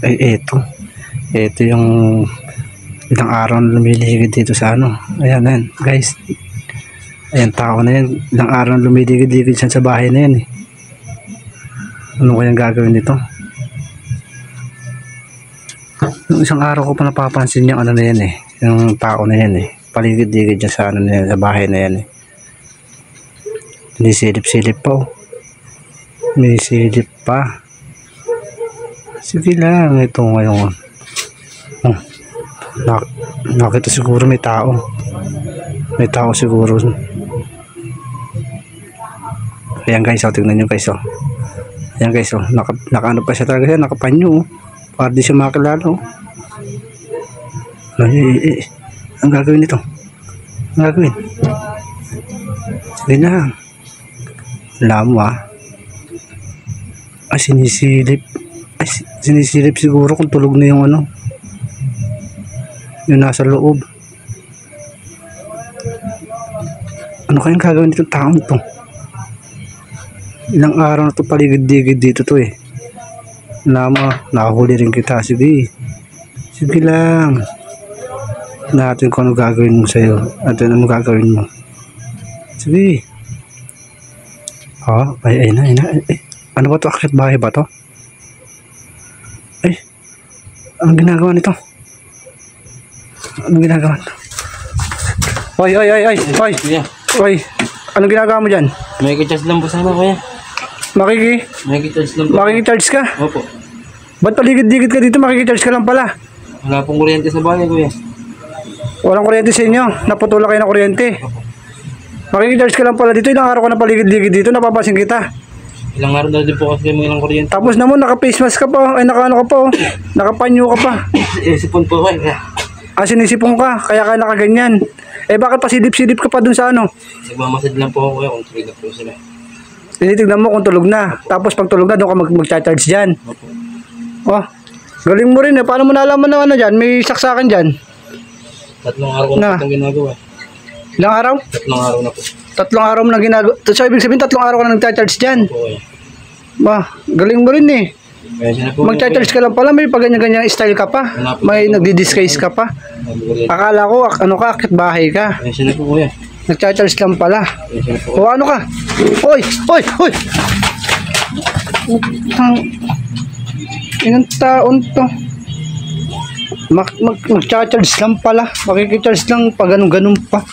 Ay, ito yung ilang araw na lumiligid dito sa ano. Ayan guys. Ayan, tao na yan. Ilang araw na lumiligid-ligid siya sa bahay na yan eh. Ano kayang gagawin nito? Yung isang araw ko pa napapansin yung ano na yan eh. Yung tao na yan eh. Paligid-ligid dyan sa ano na yan, sa bahay na yan eh. Sinisilip-silip pa oh. May silip pa. Sige lang, ito ngayon. Oh, nakita siguro may tao. May tao siguro. Ayan guys, tingnan nyo guys. Ayan guys, nakaano pa siya talaga, nakapanyo. Para di siya makilala. Ang gagawin nito? Ang gagawin? Sige lang. Lama. Sinisilip. Sinisilip siguro kung tulog na yung ano. Yung nasa loob. Ano kayang gagawin nitong taong to? Ilang araw na to paligid-ligid dito to eh. Lama, nakahuli rin kita. Sige. Sige lang. Natin kung ano gagawin mo sa'yo. At ano gagawin mo. Sige. Ay na. Ano ba to? Akit bahay ba to? Ay. Anong ginagawa nito? Anong ginagawa nito? Oy. Oy. Anong ginagawa mo dyan? Makikicharge lang po sana kuya. Makikicharge lang po. Makikicharge ka? Opo. Ba't paligid-ligid ka dito? Makikicharge ka lang pala. Wala pong kuryente sa bahay kuya. Walang kuryente sa inyo? Naputula kayo ng kuryente? Opo. Makikicharge ka lang pala dito. Ilang araw ka na paligid-ligid dito. Napapasin kita. Ilang araw na din po kasi mo ilang kuryente. Tapos naman naka-face mask ka pa. Ay naka-ano ka pa. Nakapanyo ka pa. Sipon po kuya. Sinisipon ka. Kaya ka nakaganyan. Bakit pa silip-silip ka pa dun sa ano? Nagmamasid lang po ako kuya kung tulog po sila. Tinitignan mo kung tulog na. Tapos pag tulog na, doon ka mag-charge dyan. Opo. Galing mo rin eh. Paano mo nalaman na ano dyan? May saksakan dyan. 3 araw ko na itong ginagawa. Ilang araw? 3 araw na po. 3 araw mo na ginagawa. So ibig sabihin 3 araw ka na nag-charge dyan. Opo kuya. Galing mo rin eh. Kaya po. Mag-charge ka lang pala. May pag-ganyan-ganyan style ka pa. May nagdi-disguise ka pa. Akala ko ano ka, akit bahay ka. Kaya po kuya. Nag-charge lang pala. Kaya po. O ano ka? Oy! Inang taon to. Mag-charge lang pala. Makikicharge lang pag ganun-ganun pa.